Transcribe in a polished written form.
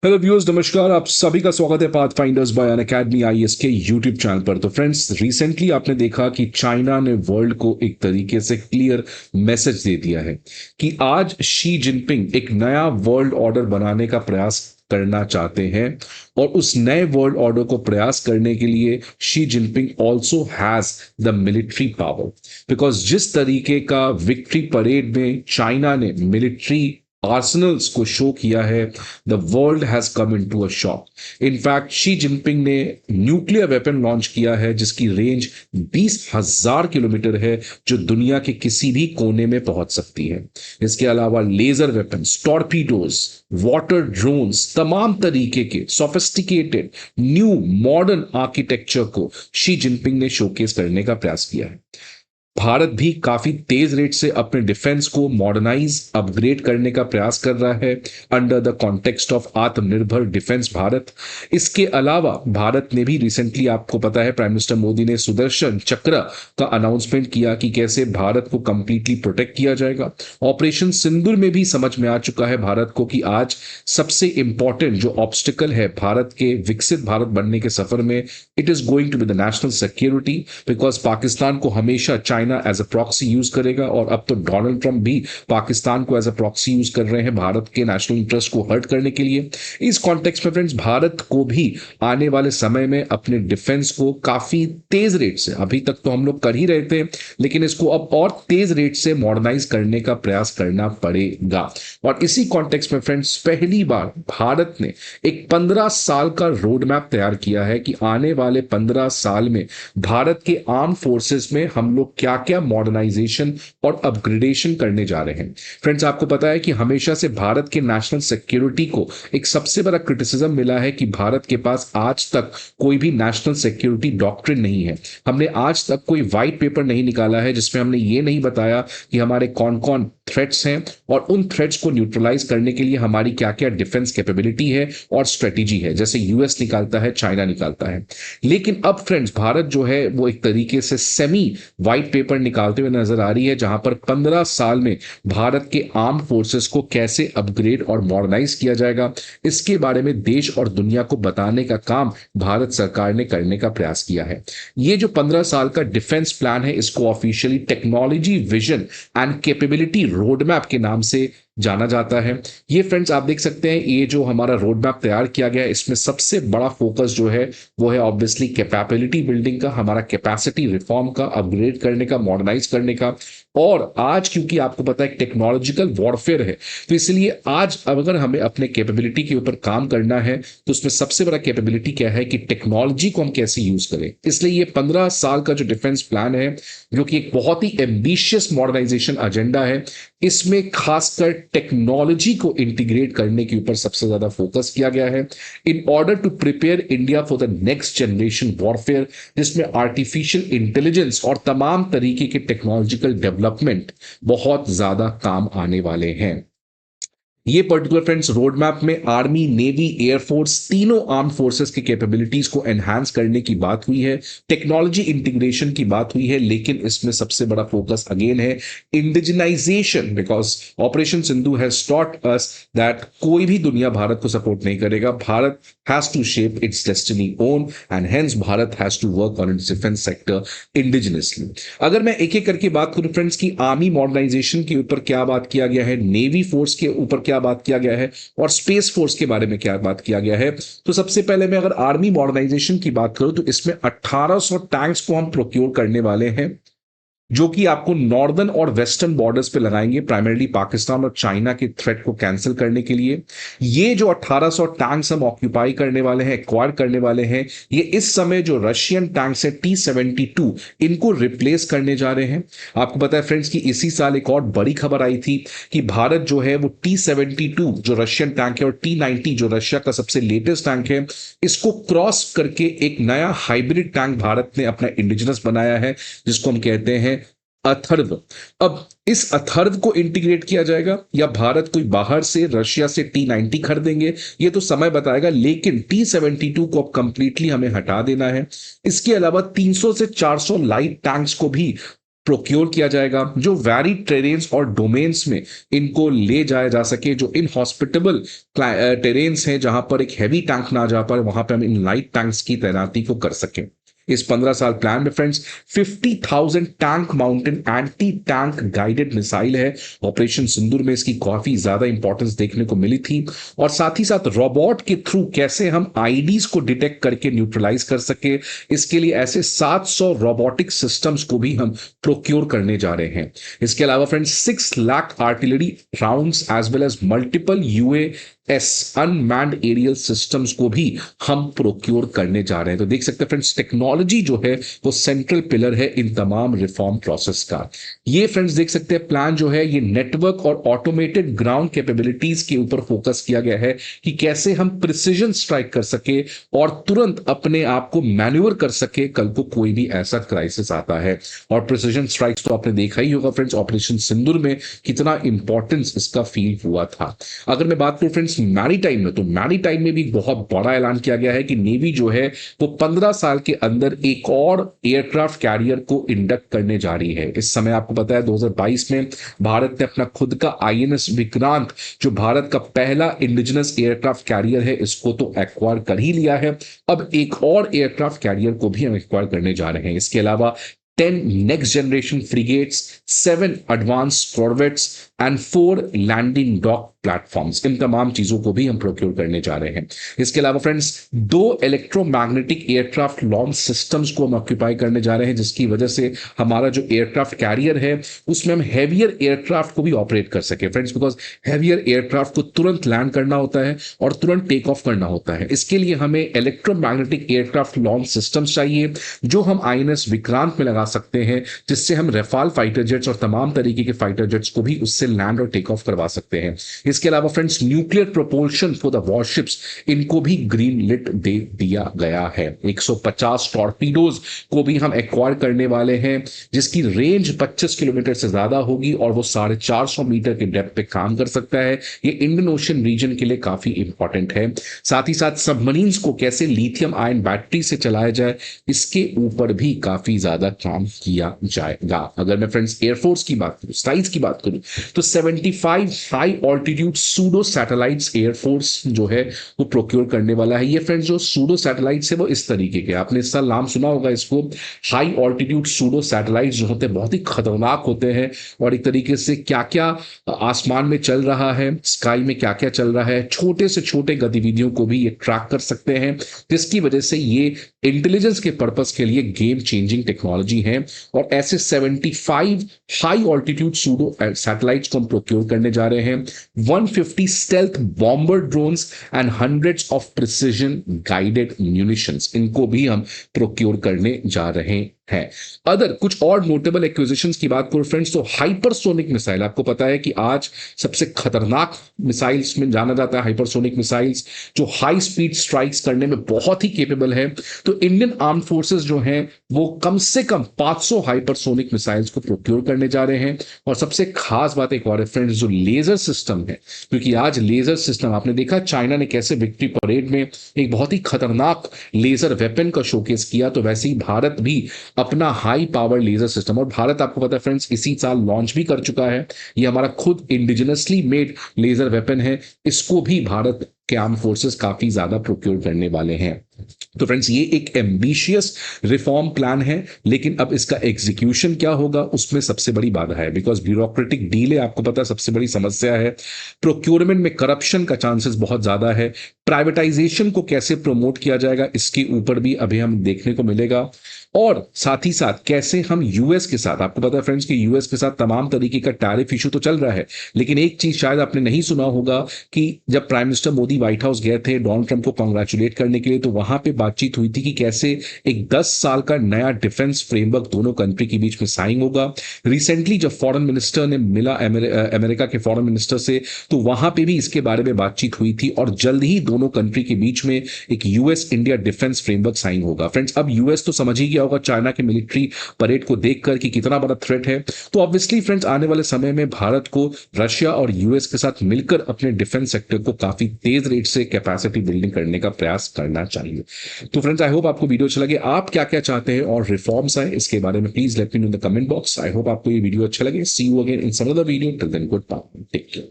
Hello viewers, नमस्कार। आप सभी का स्वागत है पाथफाइंडर्स बाय अन अकेडमी आईएएस के यूट्यूब चैनल पर। तो फ्रेंड्स, रिसेंटली आपने देखा कि चाइना ने वर्ल्ड को एक तरीके से क्लियर मैसेज दे दिया है कि आज शी जिनपिंग एक नया वर्ल्ड ऑर्डर बनाने का प्रयास करना चाहते हैं। और उस नए वर्ल्ड ऑर्डर को प्रयास करने के लिए Xi Jinping also has the military power, because जिस तरीके का विक्ट्री परेड में चाइना ने मिलिट्री आर्सेनल्स को शो किया है, the world has come in to a shock. In fact Xi Jinping ने न्यूक्लियर वेपन लॉन्च किया है जिसकी रेंज 20,000 किलोमीटर है, जो दुनिया के किसी भी कोने में पहुंच सकती है। इसके अलावा laser weapon, torpedoes, water drones, तमाम तरीके के सोफिस्टिकेटेड न्यू मॉडर्न आर्किटेक्चर को शी जिनपिंग ने शोकेस करने का प्रयास किया है। भारत भी काफी तेज रेट से अपने डिफेंस को मॉडर्नाइज अपग्रेड करने का प्रयास कर रहा है अंडर द कॉन्टेक्स्ट ऑफ आत्मनिर्भर डिफेंस भारत। इसके अलावा भारत ने भी रिसेंटली, आपको पता है, प्राइम मिनिस्टर मोदी ने सुदर्शन चक्र का अनाउंसमेंट किया कि कैसे भारत को कंप्लीटली प्रोटेक्ट किया जाएगा। ऑपरेशन सिंदूर में भी समझ में आ चुका है भारत को कि आज सबसे इंपॉर्टेंट जो ऑब्स्टिकल है भारत के विकसित भारत बनने के सफर में, it is going to be the national security. Because Pakistan को हमेशा China as a proxy use करेगा, और अब तो डोनाल्ड ट्रंप भी पाकिस्तान को एज अ प्रॉक्सी यूज कर रहे हैं भारत के नेशनल इंटरेस्ट को हर्ट करने के लिए। इस कॉन्टेक्स्ट में फ्रेंड्स, भारत को भी आने वाले समय में अपने डिफेंस को काफी तेज रेट से, अभी तक तो हम लोग कर ही रहे थे, लेकिन इसको अब और तेज रेट से मॉडर्नाइज करने का प्रयास करना पड़ेगा। और इसी कॉन्टेक्स्ट में फ्रेंड्स, पहली बार भारत ने एक 15 साल का रोड मैप तैयार किया है कि आने वाले 15 साल में भारत के आर्म फोर्सेस में हम लोग क्या क्या मॉडर्नाइजेशन और अपग्रेडेशन करने जा रहे हैं। फ्रेंड्स, आपको पता है कि हमेशा से भारत के नेशनल सिक्योरिटी को एक सबसे बड़ा क्रिटिसिज्म मिला है कि भारत के पास आज तक कोई भी नेशनल सिक्योरिटी डॉक्ट्रिन नहीं है। हमने आज तक कोई व्हाइट पेपर नहीं निकाला है जिसमें हमने ये नहीं बताया कि हमारे कौन कौन थ्रेट्स हैं और उन थ्रेट्स को न्यूट्रलाइज करने के लिए हमारी क्या क्या डिफेंस कैपेबिलिटी है और स्ट्रेटेजी है, जैसे यूएस निकालता है, चाइना निकालता है। लेकिन अब फ्रेंड्स, भारत जो है वो एक तरीके से सेमी व्हाइट पेपर निकालते हुए नजर आ रही है, जहां पर 15 साल में भारत के आर्म फोर्सेस को कैसे अपग्रेड और मॉडर्नाइज किया जाएगा, इसके बारे में देश और दुनिया को बताने का काम भारत सरकार ने करने का प्रयास किया है। ये जो 15 साल का डिफेंस प्लान है, इसको officially technology vision and capability road map के नाम से जाना जाता है। ये फ्रेंड्स, आप देख सकते हैं, ये जो हमारा रोड मैप तैयार किया गया है, इसमें सबसे बड़ा फोकस जो है वो है ऑब्वियसली कैपेबिलिटी बिल्डिंग का, हमारा कैपेसिटी रिफॉर्म का, अपग्रेड करने का, मॉडर्नाइज करने का। और आज क्योंकि आपको पता है टेक्नोलॉजिकल वॉरफेयर है, तो इसलिए आज अगर हमें अपने कैपेबिलिटी के ऊपर काम करना है तो उसमें सबसे बड़ा कैपेबिलिटी क्या है कि टेक्नोलॉजी को हम कैसे यूज करें। इसलिए ये 15 साल का जो डिफेंस प्लान है, जो कि एक बहुत ही एम्बिशियस मॉडर्नाइजेशन एजेंडा है, इसमें खासकर टेक्नोलॉजी को इंटीग्रेट करने के ऊपर सबसे ज्यादा फोकस किया गया है in order to prepare India for the next generation warfare, जिसमें आर्टिफिशियल इंटेलिजेंस और तमाम तरीके के टेक्नोलॉजिकल डेवलपमेंट बहुत ज्यादा काम आने वाले हैं। ये पर्टिकुलर फ्रेंड्स रोड मैप में आर्मी, नेवी, एयरफोर्स, तीनों आर्म फोर्सेस की कैपेबिलिटीज को एनहांस करने की बात हुई है, टेक्नोलॉजी इंटीग्रेशन की बात हुई है, लेकिन इसमें सबसे बड़ा फोकस अगेन है indigenisation, because operation Sindhu has taught us that कोई भी दुनिया भारत को सपोर्ट नहीं करेगा। Bharat has to shape its destiny own, and hence Bharat has to work on its defence sector indigenously. अगर मैं एक एक करके बात करूं फ्रेंड्स की आर्मी मॉडर्नाइजेशन के ऊपर क्या बात किया गया है, नेवी फोर्स के ऊपर क्या बात किया गया है, और स्पेस फोर्स के बारे में क्या बात किया गया है, तो सबसे पहले मैं अगर आर्मी मॉडर्नाइजेशन की बात करूं तो इसमें 1800 टैंक्स को हम प्रोक्योर करने वाले हैं, जो कि आपको नॉर्दर्न और वेस्टर्न बॉर्डर्स पे लगाएंगे, प्राइमरली पाकिस्तान और चाइना के थ्रेट को कैंसिल करने के लिए। ये जो 1800 टैंक्स हम ऑक्यूपाई करने वाले हैं, एक्वायर करने वाले हैं, ये इस समय जो रशियन टैंक्स है T-72, इनको रिप्लेस करने जा रहे हैं। आपको पता है फ्रेंड्स कि इसी साल एक और बड़ी खबर आई थी कि भारत जो है वो T-72 जो रशियन टैंक है और T-90 जो रशिया का सबसे लेटेस्ट टैंक है, इसको क्रॉस करके एक नया हाइब्रिड टैंक भारत ने अपना इंडिजिनस बनाया है, जिसको हम कहते हैं अथर्व। अब इस अथर्व को इंटीग्रेट किया जाएगा या भारत कोई बाहर से रशिया से T-90 खरीदेंगे, ये तो समय बताएगा, लेकिन T-72 को अब कंप्लीटली हमें हटा देना है। इसके अलावा 300 से 400 लाइट टैंक्स को भी प्रोक्योर किया जाएगा, जो वैरिड टेरेन्स और डोमेन्स में इनको ले जाया जा सके, जो इनहॉस्पिटेबल टेरेन्स हैं जहां पर एक हैवी टैंक ना जा पाए, वहां पर हम इन लाइट टैंक्स की तैनाती को कर सकें। इस 15 साल प्लान में friends 50,000 tank mountain anti tank guided missile है। ऑपरेशन सिंदूर में इसकी काफी ज्यादा इंपॉर्टेंस देखने को मिली थी। और साथ ही साथ रोबोट के थ्रू कैसे हम आईडीज को डिटेक्ट करके न्यूट्रलाइज कर सके, इसके लिए ऐसे 700 रोबोटिक सिस्टम्स को भी हम प्रोक्योर करने जा रहे हैं। इसके अलावा friends 6 lakh artillery rounds as well as multiple unmanned aerial systems को भी हम प्रोक्योर करने जा रहे हैं। तो देख सकते हैं फ्रेंड्स, टेक्नोलॉजी जो है वो सेंट्रल पिलर है इन तमाम रिफॉर्म प्रोसेस का। ये फ्रेंड्स देख सकते हैं प्लान जो है ये नेटवर्क और ऑटोमेटेड ग्राउंड कैपेबिलिटीज के ऊपर फोकस किया गया है कि कैसे हम प्रिसीजन स्ट्राइक कर सके और तुरंत अपने आप को मैन्यूवर कर सके कल को कोई भी ऐसा क्राइसिस आता है। और प्रिसीजन स्ट्राइक्स तो आपने देखा ही होगा फ्रेंड्स, ऑपरेशन सिंदूर में कितना इंपॉर्टेंस इसका फील हुआ था। अगर मैं बात करूं फ्रेंड्स मैरीटाइम में, तो मैरीटाइम में भी बहुत बड़ा ऐलान किया गया है कि नेवी जो है वो 15 साल के अंदर एक और एयरक्राफ्ट कैरियर को इंडक्ट करने जा रही है। इस समय आपको पता है 2022 में भारत ने अपना खुद का आईएनएस विक्रांत, जो भारत का पहला इंडिजिनस एयरक्राफ्ट कैरियर है, इसको तो एक्वायर कर ही लिया है। अब एक और एयरक्राफ्ट कैरियर को भी हम एक्वायर करने जा रहे हैं। इसके अलावा 10 next generation frigates, 7 advance corvettes and 4 landing dock platforms, इन तमाम चीजों को भी हम प्रोक्योर करने जा रहे हैं। इसके अलावा friends 2 electromagnetic aircraft launch systems को हम ऑक्यूपाई करने जा रहे हैं, जिसकी वजह से हमारा जो एयरक्राफ्ट कैरियर है उसमें हम हैवियर एयरक्राफ्ट को भी ऑपरेट कर सके फ्रेंड्स, बिकॉज हैवियर एयरक्राफ्ट को तुरंत लैंड करना होता है और तुरंत टेक ऑफ करना होता है। इसके लिए हमें इलेक्ट्रोमैग्नेटिक एयरक्राफ्ट लॉन्च सिस्टम्स चाहिए, जो हम आईएनएस विक्रांत में लगा सकते हैं, जिससे हम रफाल फाइटर जेट्स और तमाम तरीके के फाइटर जेट्स को भी उससे लैंड और टेक ऑफ करवा सकते हैं। इसके अलावा friends nuclear propulsion for the warships, इनको भी ग्रीन लिट दे दिया गया है। 150 टॉर्पीडोज को भी हम एक्वायर करने वाले हैं, जिसकी रेंज 25 किलोमीटर से ज्यादा होगी और वो 450 मीटर के डेप्थ पे काम कर सकता है। ये इंडियन ओशन रीजन के लिए काफी इंपॉर्टेंट है। साथ ही साथ सबमरीन्स को कैसे लिथियम आयन बैटरी से चलाया जाए, इसके ऊपर भी काफी ज्यादा काम किया जाएगा। अगर मैं फ्रेंड्स एयरफोर्स की बात करूं, स्टाइल्स की बात करूं, तो 75 high altitude pseudo satellites air force जो है वो प्रोक्योर करने वाला है। ये फ्रेंड्स जो सूडो सैटेलाइट्स है वो इस तरीके के, आपने इसका नाम सुना होगा इसको, हाई ऑल्टीट्यूड सूडो सैटेलाइट्स जो होते हैं बहुत ही खतरनाक होते हैं और एक तरीके से क्या क्या आसमान में चल रहा है, स्काई में क्या क्या चल रहा है, छोटे से छोटे गतिविधियों को भी ये ट्रैक कर सकते हैं, जिसकी वजह से ये इंटेलिजेंस के पर्पस के लिए गेम चेंजिंग टेक्नोलॉजी है। और ऐसे 75 हाई ऑल्टीट्यूड सूडो सैटेलाइट्स को हम प्रोक्योर करने जा रहे हैं। 150 stealth bomber drones and hundreds of precision guided munitions, इनको भी हम प्रोक्योर करने जा रहे हैं। अदर कुछ और नोटेबल एक्विजिशंस की बात करो फ्रेंड्स, तो हाइपरसोनिक मिसाइल, आपको पता है कि आज सबसे खतरनाक मिसाइल्स में जाना जाता है हाइपरसोनिक मिसाइल्स, जो हाई स्पीड स्ट्राइक्स करने में बहुत ही केपेबल है। तो इंडियन आर्म फोर्सेस जो हैं वो कम से कम 500 हाइपरसोनिक मिसाइल्स को प्रोक्योर करने जा रहे हैं। और सबसे खास बात एक और है फ्रेंड्स, जो लेजर सिस्टम है, क्योंकि आज लेजर सिस्टम आपने देखा चाइना ने कैसे विक्ट्री परेड में एक बहुत ही खतरनाक लेजर वेपन का शोकेस किया, तो वैसे ही भारत भी अपना हाई पावर लेजर सिस्टम, और भारत आपको पता है फ्रेंड्स इसी साल लॉन्च भी कर चुका है, ये हमारा खुद इंडिजिनसली मेड लेजर वेपन है, इसको भी भारत के आर्म फोर्सेस काफी ज्यादा प्रोक्योर करने वाले हैं। तो फ्रेंड्स ये एक एम्बिशियस रिफॉर्म प्लान है, लेकिन अब इसका एग्जीक्यूशन क्या होगा उसमें सबसे बड़ी बाधा है, बिकॉज ब्यूरोक्रेटिक डीले आपको पता है सबसे बड़ी समस्या है। प्रोक्योरमेंट में करप्शन का चांसेस बहुत ज्यादा है। प्राइवेटाइजेशन को कैसे प्रमोट किया जाएगा इसके ऊपर भी अभी हम देखने को मिलेगा। और साथ ही साथ कैसे हम यूएस के साथ, आपको पता है फ्रेंड्स कि यूएस के साथ तमाम तरीके का टैरिफ इशू तो चल रहा है, लेकिन एक चीज शायद आपने नहीं सुना होगा कि जब prime minister Modi white house गए थे डोनाल्ड ट्रंप को कांग्रेचुलेट करने के लिए, तो वहां पे बातचीत हुई थी कि कैसे एक 10 साल का नया डिफेंस फ्रेमवर्क दोनों कंट्री के बीच में साइन होगा। रिसेंटली जब फॉरेन मिनिस्टर ने मिला अमेरिका के फॉरेन मिनिस्टर से, तो वहां पे भी इसके बारे में बातचीत हुई थी और जल्द ही दोनों कंट्री के बीच में एक US India defence framework sign होगा। फ्रेंड्स, अब यूएस तो समझ ही गया होगा चाइना के मिलिट्री परेड को देखकर कि कितना बड़ा थ्रेट है। तो ऑब्वियसली फ्रेंड्स, आने वाले समय में भारत को रशिया और यूएस के साथ मिलकर अपने डिफेंस सेक्टर को काफी तेज रेट से कैपेसिटी बिल्डिंग करने का प्रयास करना चाहिए। तो फ्रेंड्स, आई होप आपको वीडियो अच्छा लगे। आप क्या क्या चाहते हैं और रिफॉर्म्स आए इसके बारे में please let me know in the comment box. I hope आपको ये वीडियो अच्छा लगे। See you again in some other video. Till then, good bye, take care.